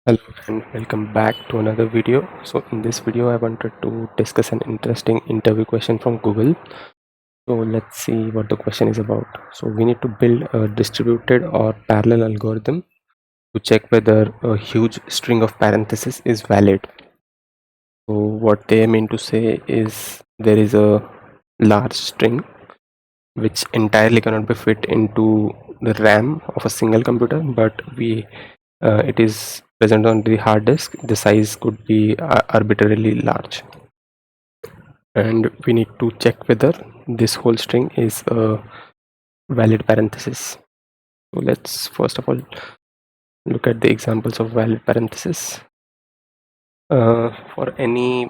Hello and welcome back to another video. So in this video I wanted to discuss an interesting interview question from Google. So let's see what the question is about. So we need to build a distributed or parallel algorithm to check whether a huge string of parentheses is valid. So what they mean to say is there is a large string which entirely cannot be fit into the RAM of a single computer, but it is present on the hard disk. The size could be arbitrarily large, and we need to check whether this whole string is a valid parenthesis. So let's first of all look at the examples of valid parenthesis. For any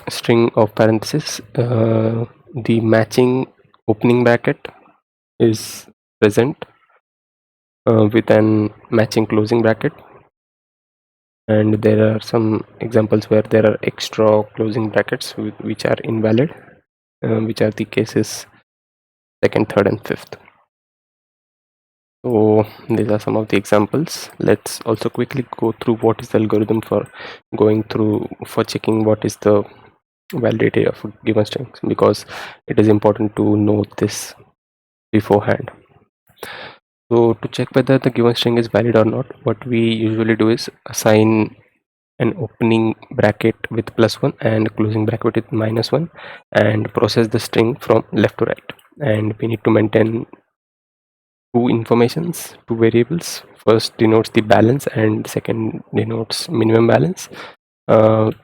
string of parentheses, the matching opening bracket is present with an matching closing bracket, and there are some examples where there are extra closing brackets which are invalid, which are the cases second, third, and fifth. So these are some of the examples. Let's also quickly go through what is the algorithm for checking what is the validity of a given string, because it is important to know this beforehand. So to check whether the given string is valid or not, what we usually do is assign an opening bracket with +1 and closing bracket with -1 and process the string from left to right. And we need to maintain two variables. First denotes the balance and second denotes minimum balance.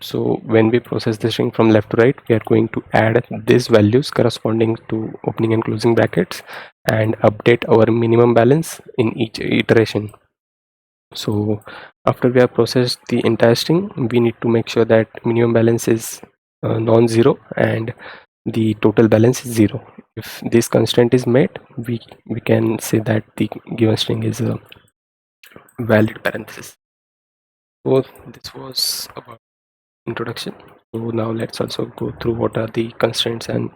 So when we process the string from left to right, we are going to add these values corresponding to opening and closing brackets and update our minimum balance in each iteration. So after we have processed the entire string, we need to make sure that minimum balance is non-zero and the total balance is 0. If this constraint is met, we can say that the given string is a valid parenthesis. So this was about introduction. So now let's also go through what are the constraints and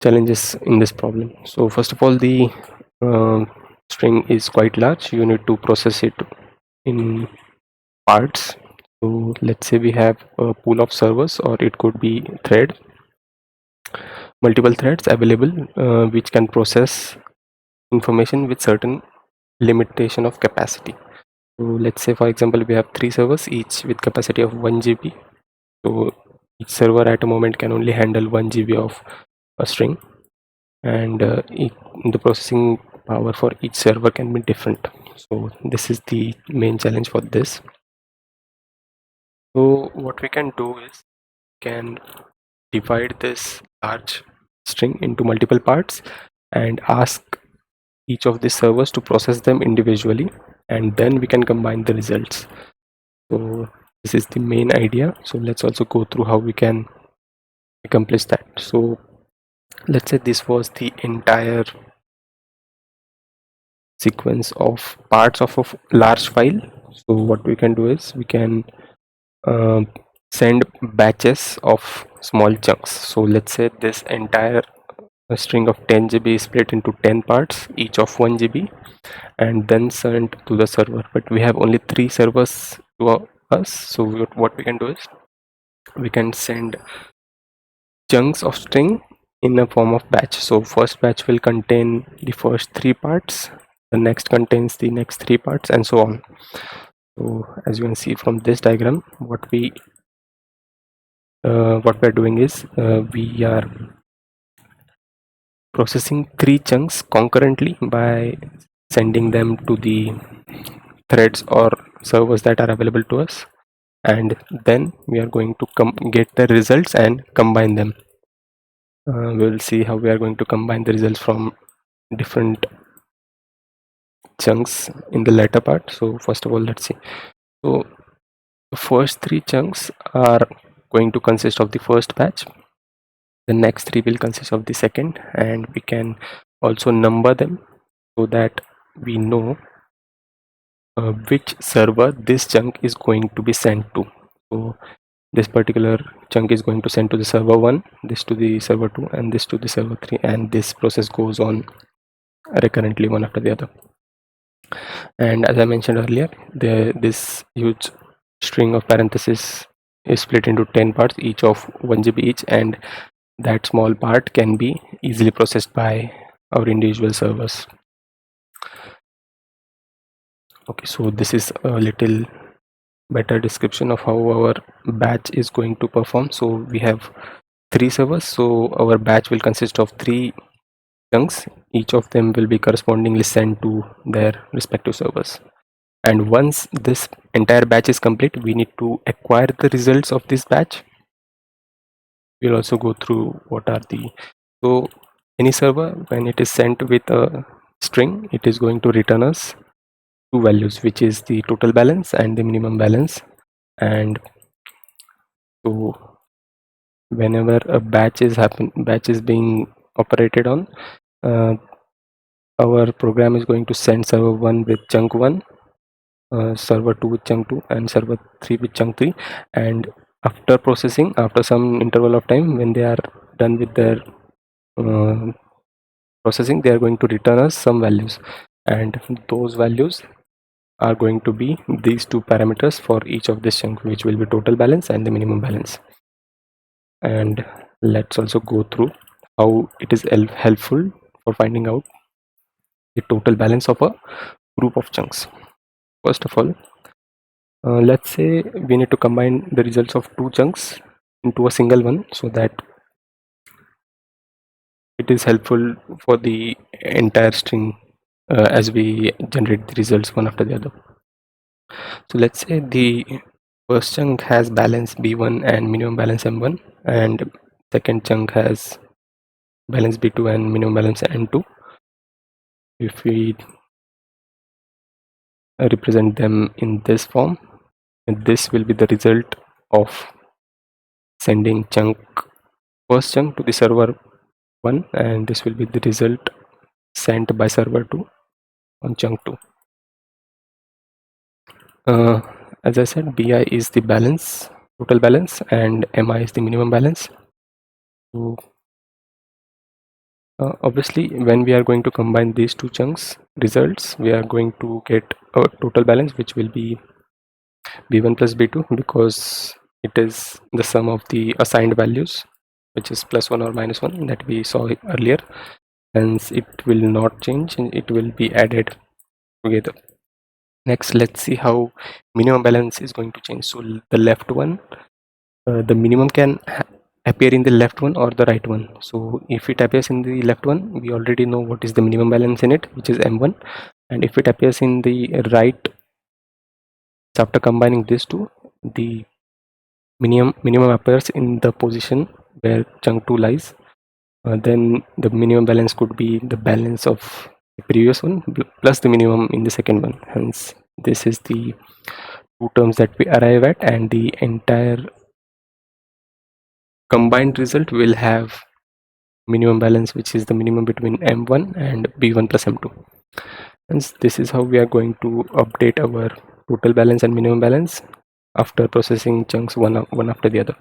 challenges in this problem. So first of all, the string is quite large. You need to process it in parts. So let's say we have a pool of servers, or it could be multiple threads available which can process information with certain limitation of capacity. So let's say, for example, we have 3 servers, each with capacity of 1 GB. So each server at a moment can only handle 1 GB of a string, and the processing power for each server can be different. So this is the main challenge for this. So what we can do is can divide this large string into multiple parts and ask each of the servers to process them individually, and then we can combine the results. So this is the main idea. So let's also go through how we can accomplish that. So let's say this was the entire sequence of parts of a large file. So what we can do is we can send batches of small chunks. So let's say this entire string of 10 GB is split into 10 parts, each of 1 GB, and then sent to the server. But we have only 3 servers to us. So what we can do is we can send chunks of string in a form of batch. So first batch will contain the first 3 parts, the next contains the next 3 parts, and so on. So as you can see from this diagram, what we are doing is we are processing 3 chunks concurrently by sending them to the threads or servers that are available to us, and then we are going to get the results and combine them. We'll see how we are going to combine the results from different chunks in the later part. So first of all, let's see. So the first 3 chunks are going to consist of the first batch. The next 3 will consist of the second, and we can also number them so that we know which server this chunk is going to be sent to. So this particular chunk is going to send to the server 1, this to the server 2, and this to the server 3, and this process goes on recurrently one after the other. And as I mentioned earlier, this huge string of parentheses is split into 10 parts, each of 1 GB each, and that small part can be easily processed by our individual servers. Okay, so this is a little better description of how our batch is going to perform. So we have 3 servers, so our batch will consist of 3 chunks. Each of them will be correspondingly sent to their respective servers. And once this entire batch is complete, we need to acquire the results of this batch. We'll also go through what are the, so any server, when it is sent with a string, it is going to return us 2 values, which is the total balance and the minimum balance. And so whenever a batch is being operated on, our program is going to send server 1 with chunk 1, server 2 with chunk 2, and server 3 with chunk 3. And after processing, after some interval of time, when they are done with their processing, they are going to return us some values, and those values are going to be these 2 parameters for each of this chunk, which will be total balance and the minimum balance. And let's also go through how it is helpful for finding out the total balance of a group of chunks. First of all, let's say we need to combine the results of 2 chunks into a single one, so that it is helpful for the entire string as we generate the results one after the other. So let's say the first chunk has balance B1 and minimum balance M1, and second chunk has balance B2 and minimum balance N2. If we represent them in this form, this will be the result of sending first chunk to the server 1, and this will be the result sent by server 2 on chunk 2. As I said, BI is the balance, total balance, and MI is the minimum balance. So obviously, when we are going to combine these 2 chunks results, we are going to get a total balance, which will be B1 plus B2, because it is the sum of the assigned values, which is +1 or -1 that we saw earlier. Hence it will not change, and it will be added together. Next, let's see how minimum balance is going to change. So the left one, the minimum can appear in the left one or the right one. So if it appears in the left one, we already know what is the minimum balance in it, which is M1. And if it appears in the right, after combining these two, the minimum appears in the position where chunk 2 lies. Then the minimum balance could be the balance of the previous one plus the minimum in the second one. Hence this is the 2 terms that we arrive at, and the entire combined result will have minimum balance, which is the minimum between M1 and B1 plus M2. Hence this is how we are going to update our total balance and minimum balance after processing chunks one after the other.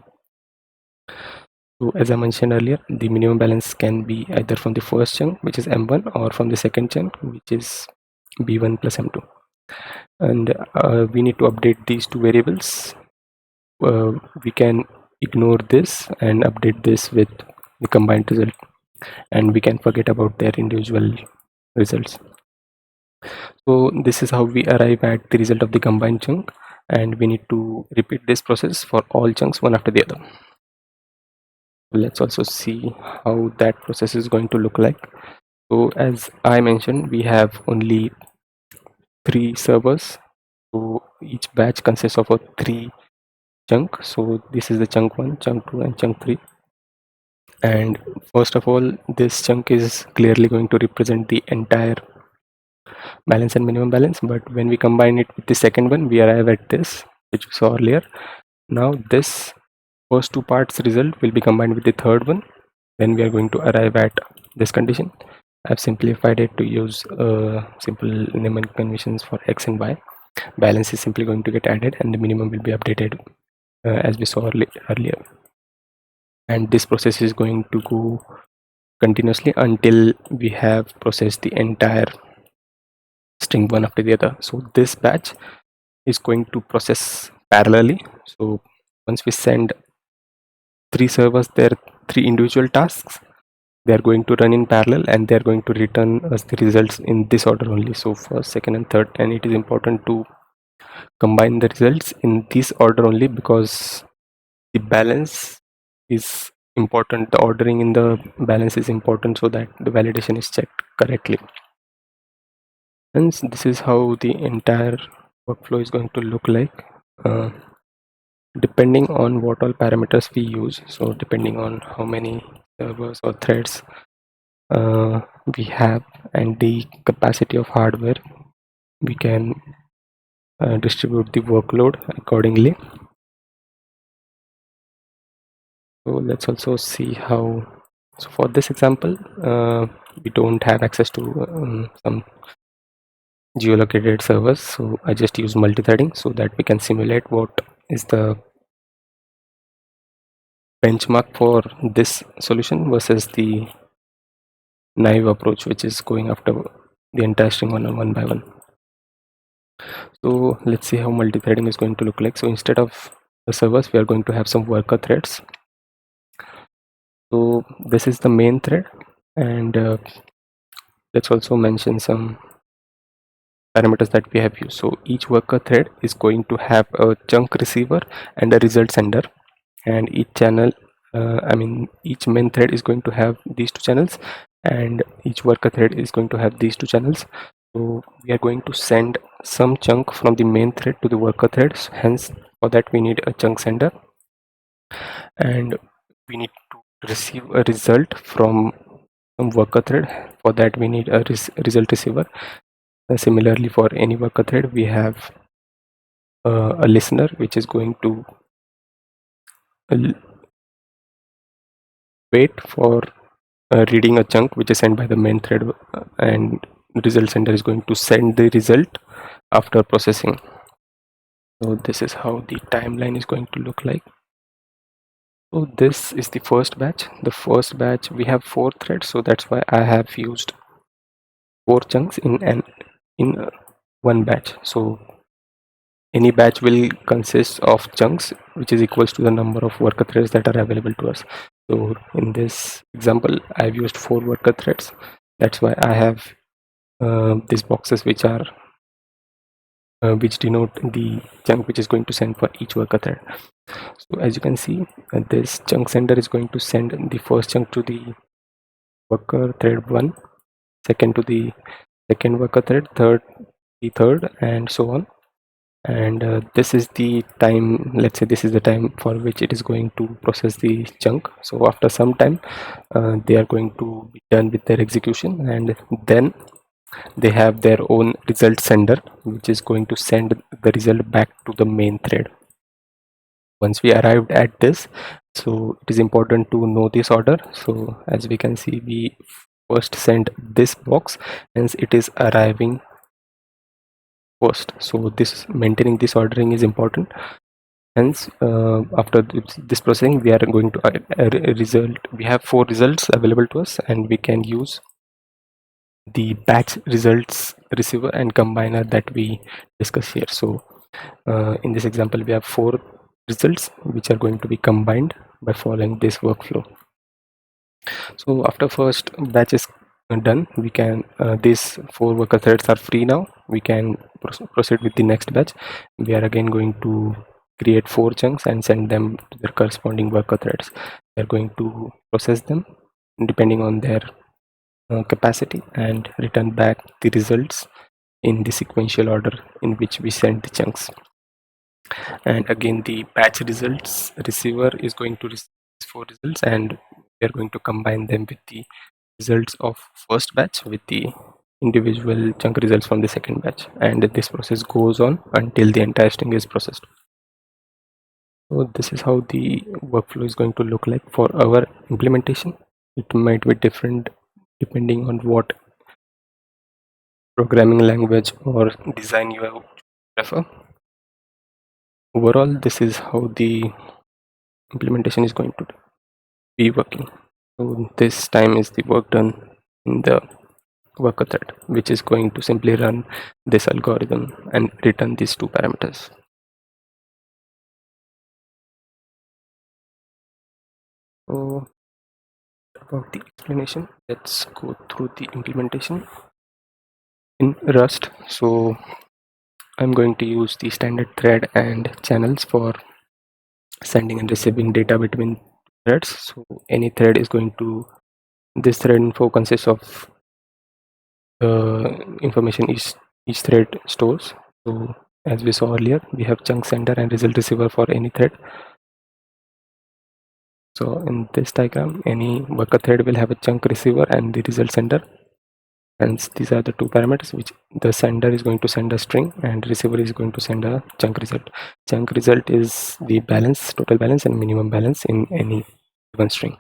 So as I mentioned earlier, the minimum balance can be either from the first chunk, which is M1, or from the second chunk, which is B1 plus M2. And we need to update these 2 variables. We can ignore this and update this with the combined result, and we can forget about their individual results. So this is how we arrive at the result of the combined chunk, and we need to repeat this process for all chunks one after the other. Let's also see how that process is going to look like. So as I mentioned, we have only 3 servers, so each batch consists of a 3 chunk. So this is the chunk 1, chunk 2, and chunk 3. And first of all, this chunk is clearly going to represent the entire balance and minimum balance, but when we combine it with the second one, we arrive at this, which we saw earlier. Now this first 2 parts result will be combined with the third one, then we are going to arrive at this condition. I've simplified it to use simple mnemonic conventions for x and y. Balance is simply going to get added, and the minimum will be updated as we saw earlier. And this process is going to go continuously until we have processed the entire string one after the other. So this batch is going to process parallelly. So once we send 3 servers their 3 individual tasks, they are going to run in parallel and they are going to return us the results in this order only. So first, second and third, and it is important to combine the results in this order only because the balance is important. The ordering in the balance is important so that the validation is checked correctly. Hence, this is how the entire workflow is going to look like. Depending on what all parameters we use, so depending on how many servers or threads we have and the capacity of hardware, we can distribute the workload accordingly. So let's also see how. So for this example, we don't have access to some geolocated servers, so I just use multithreading so that we can simulate what is the benchmark for this solution versus the naive approach, which is going after the entire string one by one. So let's see how multithreading is going to look like. So instead of the servers, we are going to have some worker threads. So this is the main thread, and let's also mention some parameters that we have used. So each worker thread is going to have a chunk receiver and a result sender, and each channel each main thread is going to have these 2 channels, and each worker thread is going to have these 2 channels. So we are going to send some chunk from the main thread to the worker threads. Hence, for that we need a chunk sender, and we need to receive a result from some worker thread. For that we need a result receiver. Similarly, for any worker thread, we have a listener which is going to wait for reading a chunk which is sent by the main thread, and result sender is going to send the result after processing. So this is how the timeline is going to look like. So this is the first batch. The first batch, we have 4 threads, so that's why I have used 4 chunks in one batch. So any batch will consist of chunks which is equals to the number of worker threads that are available to us. So in this example, I've used 4 worker threads. That's why I have these boxes which are which denote the chunk which is going to send for each worker thread. So as you can see, this chunk sender is going to send the first chunk to the worker thread 1, second to the second worker thread, third the third, and so on. And this is the time, let's say this is the time for which it is going to process the chunk. So after some time they are going to be done with their execution, and then they have their own result sender which is going to send the result back to the main thread. Once we arrived at this, so it is important to know this order. So as we can see, we first send this box, hence it is arriving first. So this maintaining this ordering is important. Hence after this processing, we are going to result. We have 4 results available to us, and we can use the batch results receiver and combiner that we discuss here. So in this example, we have 4 results which are going to be combined by following this workflow. So after first batch is done, we can these 4 worker threads are free now. We can proceed with the next batch. We are again going to create 4 chunks and send them to their corresponding worker threads. They are going to process them depending on their capacity and return back the results in the sequential order in which we send the chunks. And again, the batch results receiver is going to receive 4 results, and we are going to combine them with the results of first batch with the individual chunk results from the second batch, and this process goes on until the entire string is processed. So this is how the workflow is going to look like for our implementation. It might be different depending on what programming language or design you prefer. Overall, this is how the implementation is going to be working. So this time is the work done in the worker thread, which is going to simply run this algorithm and return these two parameters. So about the explanation, let's go through the implementation in Rust. So I'm going to use the standard thread and channels for sending and receiving data between threads. So any thread is going to, this thread info consists of the information each thread stores. So as we saw earlier, we have chunk sender and result receiver for any thread. So in this diagram, any worker thread will have a chunk receiver and the result sender. Hence, these are the two parameters which the sender is going to send a string and receiver is going to send a chunk result. Chunk result is the balance, total balance and minimum balance in any given string.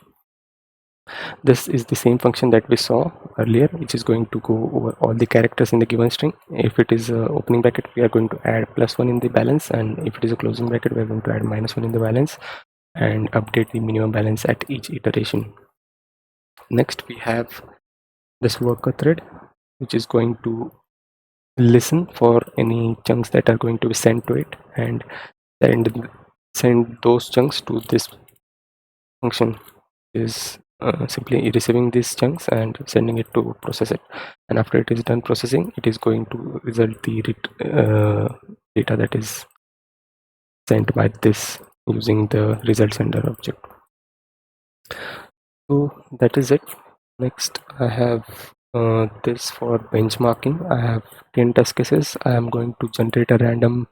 This is the same function that we saw earlier, which is going to go over all the characters in the given string. If it is a opening bracket, we are going to add +1 in the balance, and if it is a closing bracket, we are going to add -1 in the balance and update the minimum balance at each iteration. Next, we have this worker thread, which is going to listen for any chunks that are going to be sent to it and send those chunks to this function, is simply receiving these chunks and sending it to process it, and after it is done processing, it is going to result the data that is sent by this using the result sender object. So that is it. Next, I have this for benchmarking. I have 10 test cases. I am going to generate a random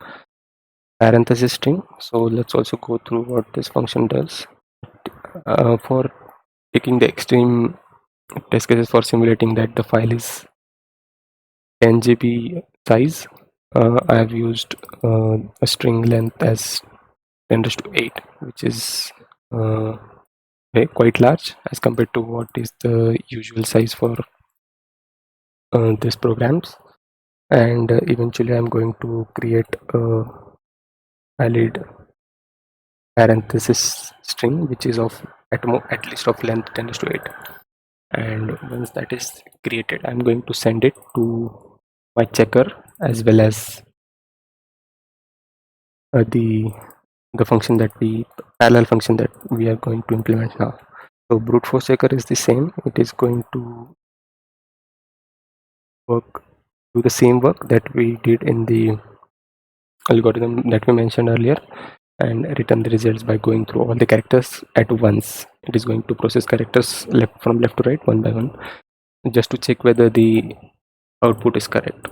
parenthesis string. So let's also go through what this function does. For taking the extreme test cases for simulating that the file is 10 GB size, I have used a string length as 10⁸, which is quite large as compared to what is the usual size for these programs. And eventually I'm going to create a valid parenthesis string which is of at least of length 10⁸. And once that is created, I'm going to send it to my checker as well as the function that parallel function that we are going to implement now. So brute force checker is the same. It is going to do the same work that we did in the algorithm that we mentioned earlier, and return the results by going through all the characters at once. It is going to process characters from left to right one by one, just to check whether the output is correct.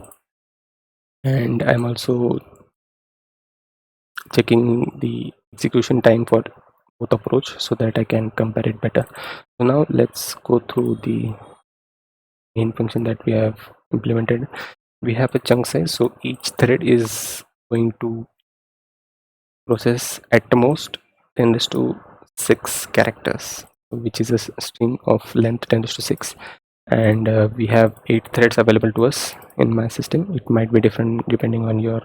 And I'm also checking the execution time for both approach so that I can compare it better. So now let's go through the main function that we have implemented. We have a chunk size, so each thread is going to process at the most 10⁶ characters, which is a string of length 10⁶, and we have 8 threads available to us in my system. It might be different depending on your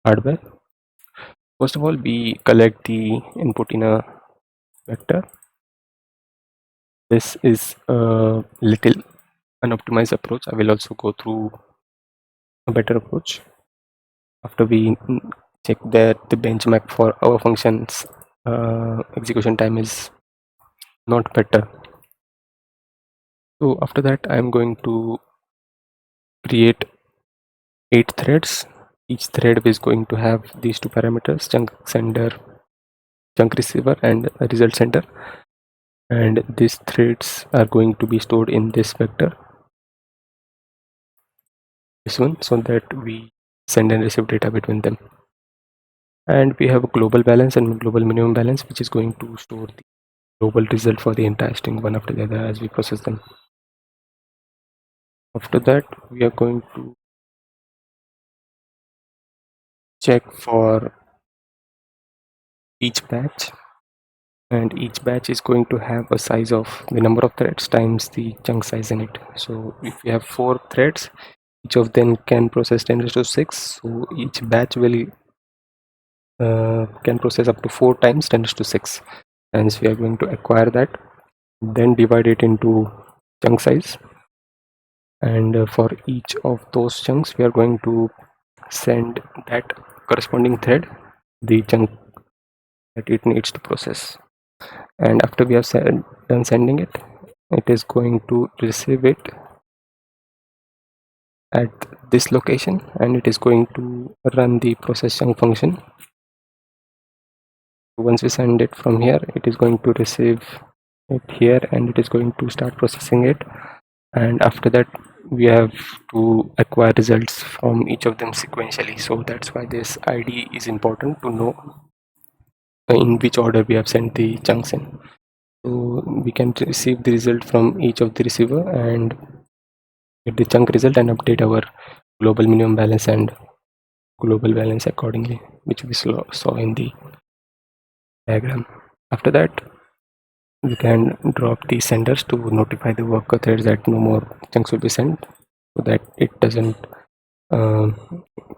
hardware. First of all, we collect the input in a vector. This is a little unoptimized approach. I will also go through a better approach after we check that the benchmark for our functions execution time is not better. So after that, I'm going to create 8 threads. Each thread is going to have these two parameters, chunk sender, chunk receiver, and result sender, and these threads are going to be stored in this vector, this one, so that we send and receive data between them. And we have a global balance and global minimum balance, which is going to store the global result for the entire string one after the other as we process them. After that, we are going to check for each batch, and each batch is going to have a size of the number of threads times the chunk size in it. So if we have 4 threads, each of them can process 10⁶, so each batch will can process up to 4 times 10⁶. Hence we are going to acquire that, then divide it into chunk size, and for each of those chunks we are going to send that corresponding thread the chunk that it needs to process. And after we have done sending it, it is going to receive it at this location, and it is going to run the process chunk function. Once we send it from here, it is going to receive it here, and it is going to start processing it. And after that we have to acquire results from each of them sequentially. So that's why this ID is important, to know in which order we have sent the chunks in. So we can receive the result from each of the receiver and get the chunk result and update our global minimum balance and global balance accordingly, which we saw in the diagram. After that, we can drop the senders to notify the worker threads that no more chunks will be sent, so that it doesn't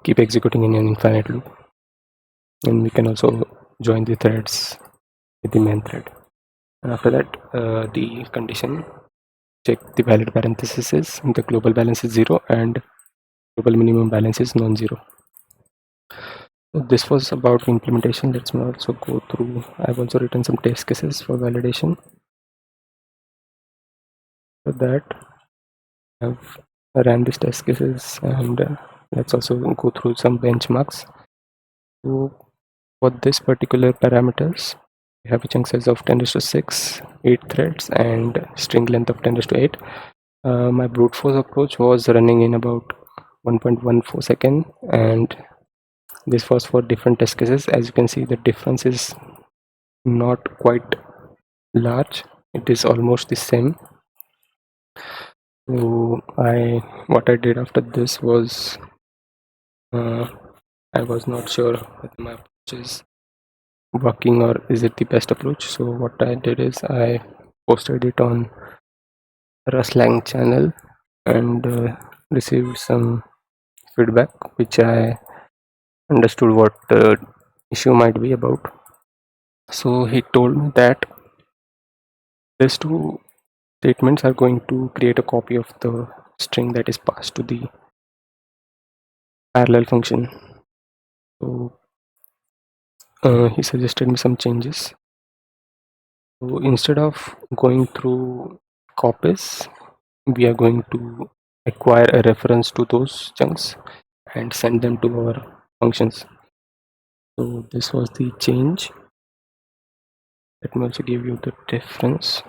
keep executing in an infinite loop. And we can also join the threads with the main thread. And after that, the condition check the valid parenthesis is the global balance is 0 and global minimum balance is non-zero. So this was about implementation. Let's now also go through. I've also written some test cases for validation. For that, I've ran these test cases, and let's also go through some benchmarks. So for this particular parameters, we have a chunk size of 10⁶, 8 threads, and string length of 10⁸. My brute force approach was running in about 1.14 seconds, and this was for different test cases. As you can see, the difference is not quite large, it is almost the same. So what I did after this was, I was not sure whether my approach is working or is it the best approach. So what I did is I posted it on Ruslang channel and received some feedback, which I understood what the issue might be about. So he told me that these two statements are going to create a copy of the string that is passed to the parallel function. So he suggested me some changes. So instead of going through copies, we are going to acquire a reference to those chunks and send them to our functions. So this was the change. Let me also give you the difference.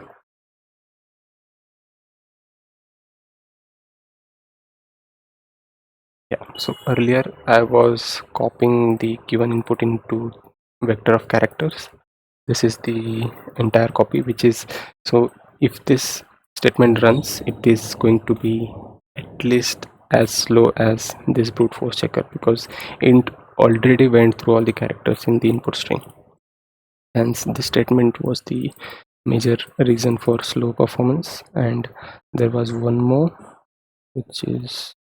Yeah, so earlier I was copying the given input into vector of characters. This is the entire copy, which is, so if this statement runs, it is going to be at least as slow as this brute force checker, because it already went through all the characters in the input string. Hence this statement was the major reason for slow performance. And there was one more, which is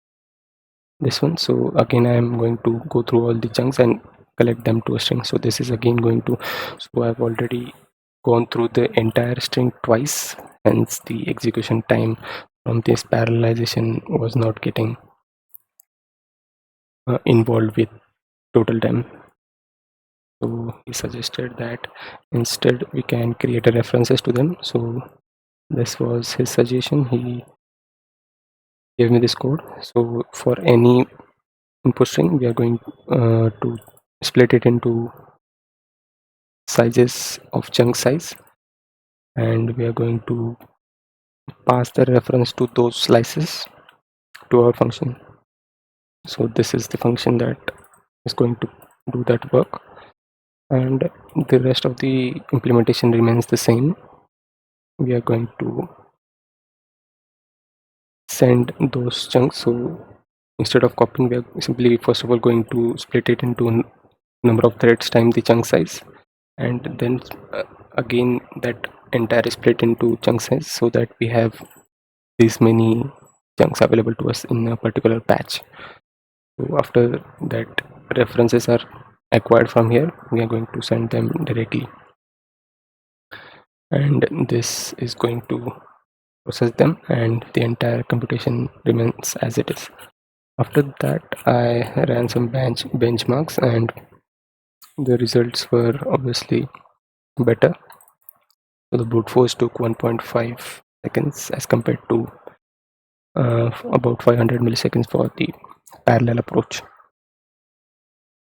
this one. So again, I am going to go through all the chunks and collect them to a string. So this is again going to, so I've already gone through the entire string twice, hence the execution time from this parallelization was not getting involved with total time. So he suggested that instead we can create a references to them. So this was his suggestion. He gave me this code. So for any input string, we are going to split it into sizes of chunk size, and we are going to pass the reference to those slices to our function. So this is the function that is going to do that work, and the rest of the implementation remains the same. We are going to send those chunks. So instead of copying, we are simply first of all going to split it into number of threads times the chunk size, and then again that entire split into chunk size, so that we have these many chunks available to us in a particular patch. So after that references are acquired from here, we are going to send them directly, and this is going to process them, and the entire computation remains as it is. After that, I ran some benchmarks, and the results were obviously better. So the brute force took 1.5 seconds as compared to about 500 milliseconds for the parallel approach.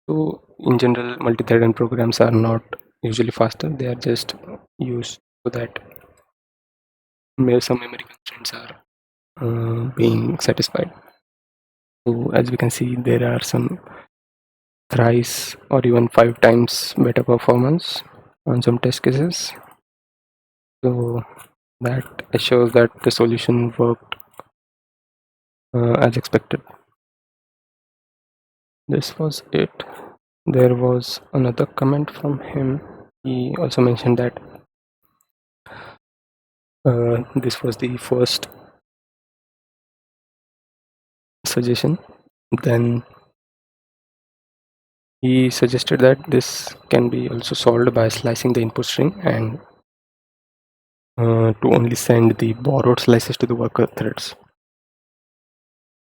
So in general, multi-threaded programs are not usually faster. They are just used so that some memory constraints are being satisfied. So as we can see, there are some thrice or even 5 times better performance on some test cases. So that assures that the solution worked as expected. This was it. There was another comment from him. He also mentioned that this was the first suggestion. Then he suggested that this can be also solved by slicing the input string and to only send the borrowed slices to the worker threads.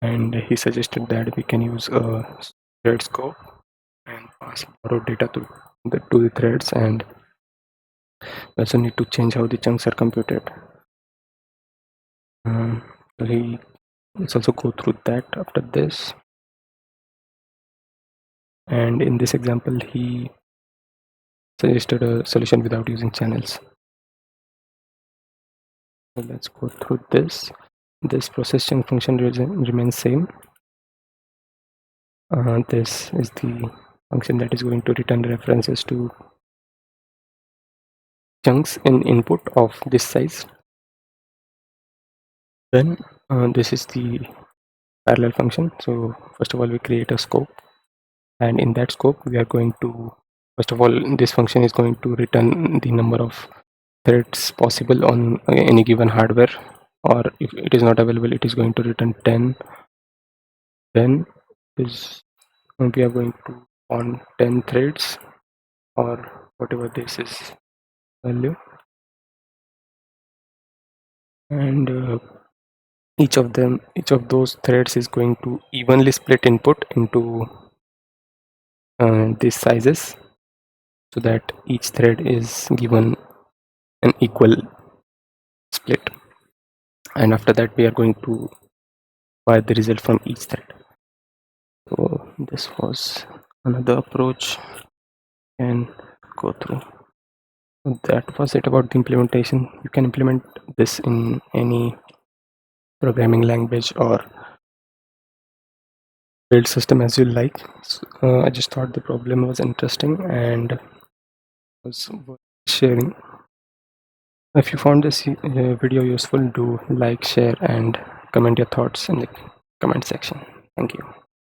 And he suggested that we can use a thread scope and pass borrowed data to the threads, and we also need to change how the chunks are computed. So let's also go through that after this. And in this example, he suggested a solution without using channels. So let's go through this. This process chunk function remains same. This is the function that is going to return references to chunks in input of this size. Then this is the parallel function. So first of all, we create a scope, and in that scope we are going to, first of all, this function is going to return the number of threads possible on any given hardware, or if it is not available, it is going to return 10. Then we are going to on 10 threads or whatever this is value, and each of those threads is going to evenly split input into these sizes, so that each thread is given an equal split, and after that we are going to buy the result from each thread. So this was another approach and go through. That was it about the implementation. You can implement this in any programming language or build system as you like. So, I just thought the problem was interesting and was worth sharing. If you found this video useful, do like, share, and comment your thoughts in the comment section. Thank you.